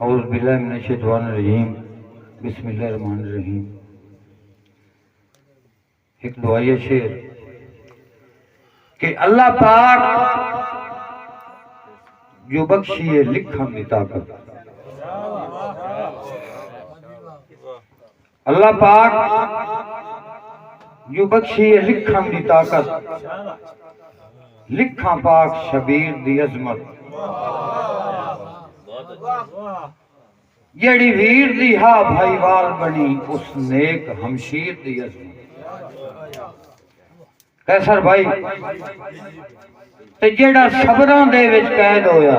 औज़ु बिल्लाहि मिनश शैतानिर रजीम बिस्मिल्लाहिर रहमानिर रहीम। एक दुआए शेर कि अल्लाह पाक जो बख्शिए लिखन की ताकत, अल्लाह पाक जो बख्शिए लिखन की ताकत, लिखा पाक शबीर दी अजमत, जेड़ी वीर दी हा भाईवाल बनी उस नेक हमशीर दी अजमत। कैसर भाई ते जेड़ा सबरां दे विच कैद होया,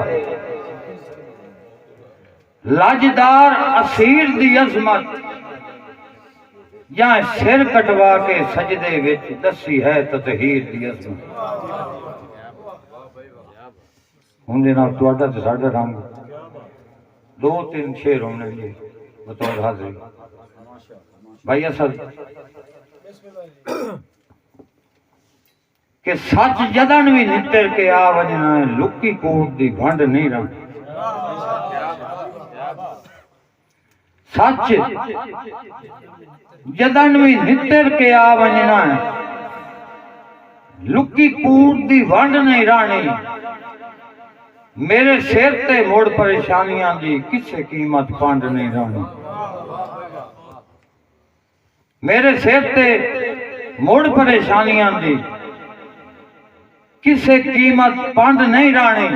लाजदार असीर दी अजमत, या सिर कटवा के सजदे विच दसी है ततहीर दी अजमत। उनके नाल तुहाडा ते साडा रंग दो तीन शेर होने जी बतौर हाजिरी। भाई असद कि सच जदन भी नितर के आ वजना है, लुकी कोट दी भंड नहीं रह। सच जदन भी नितर के आ वजना है, लुकी कूट दी वंड नहीं रानी। मेरे सिर ते मुड़ परेशानियां दी किसे कीमत पंड नहीं रानी। मेरे सिर ते मुड़ परेशानियां दी किसे कीमत पंड नहीं रानी।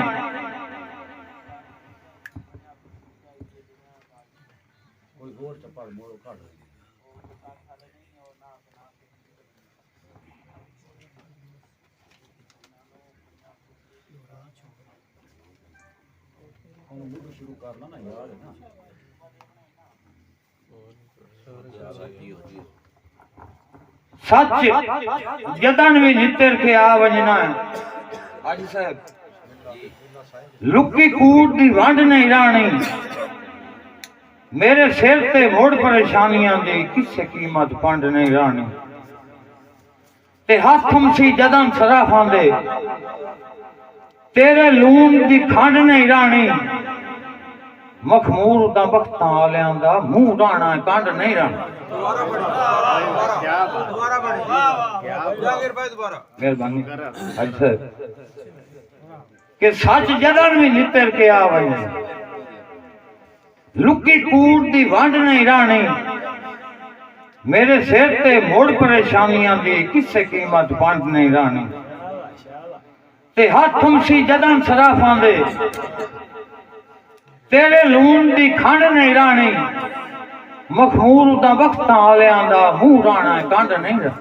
शुरू करना ना यार है ना। सच जदन भी नितर के आ वजना है, हाजी साहब लुकी कूट दी वंड नहीं रानी। मेरे सिर ते मुड़ परेशानियां दी किसे कीमत पंड नहीं रानी। ते हाथ मसी जदन सराफां दे तेरे लून दी खंड नहीं रानी। मखमूर दा बख्तां आलियां दा मुंह राणा कंड नहीं राना। मेहरबानी अच्छा कि सच जदन भी नितर के आ वही, लुकी कूट दी वंड नहीं रानी। मेरे सिर ते मुड़ परेशानियां दी किसे कीमत पंड नहीं रानी। ते हाथ मसी जदन सराफां दे तेरे लून दी खंड नहीं रानी। मखमूर दा बख्तां आलियां दा मुंह राणा कंड नहीं रहा।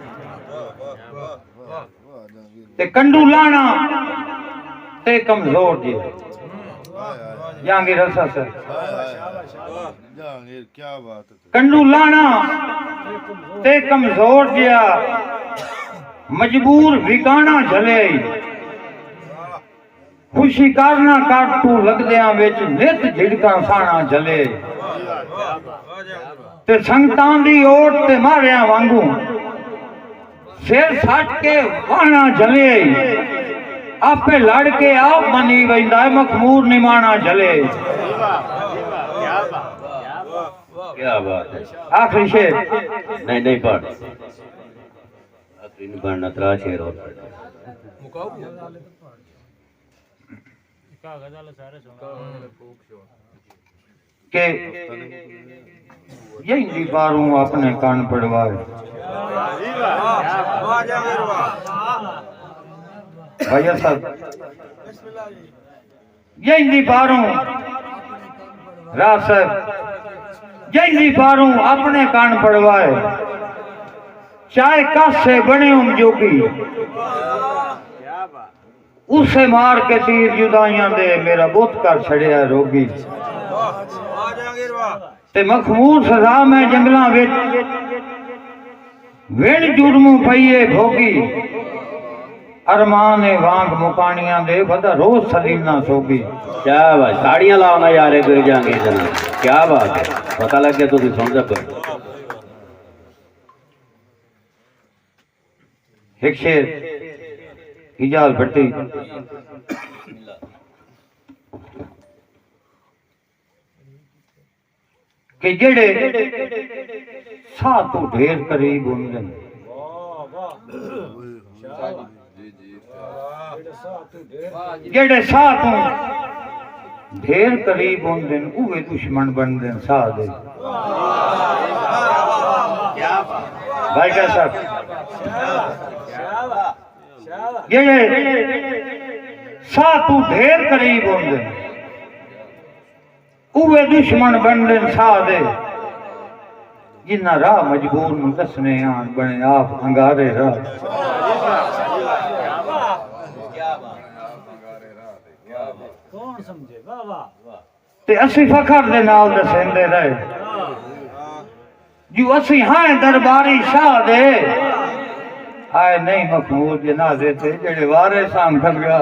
ते कंडू लाना ते कमजोर जी जहांगीर रसा सर क्या बात है। कंडू लाना ते कमजोर जिया मजबूर विकाना झले। खुशी करना कर तू लगदियां विच नित झिड़का साना झले। ते संगतां दी ओट ते मारिया वांगू सिर सट के वाना झले। आपे लड़ के आप बनी वैंदा है, मखमूर निमाना झले। क्या बात है। आखिरी शेर नहीं नहीं पढ़, आखिरी नहीं पढ़ना, त्रा शेर और के यही बारूं अपने कान पड़वाए। भैया साहब यही बारूं राज साहब यही बारूं अपने कान पड़वाए। चाहे कासे बने हम जोगी उसे मार के तीर जुदाइयां दे मेरा बुत कर छड़िया रोगी। ते मखमूर सजा में जंगलां विच विण जुर्मू पईए भोगी। अरमान वांग मुकानियां दे बदा रोज सलीना सोगी। क्या बात, ताड़ियां लाओ ना यार एक जाएंगे जना। क्या बात है, पता लग गया तो सुन सकते। एक शेर इजाज भट्टी कि जेड़े साह तो ढेर करीब होंगे जेड़े साह तो ढेर करीब होंगे उहे दुश्मन बनते साह दे भाई क्या साहब जेड़े साह तो ढेर करीब होंगे उहे दुश्मन बनते साह दे जिन्ना राह मजबूर नूं दसने आन बने आप अंगारे राह कौन समझे वाह वाह ते असी फखर दे नाल दसेंदे रहे जो असी हां दरबारी शाह दे आए नहीं मखमूद जनाजे ते जेड़े वारे सां खल गया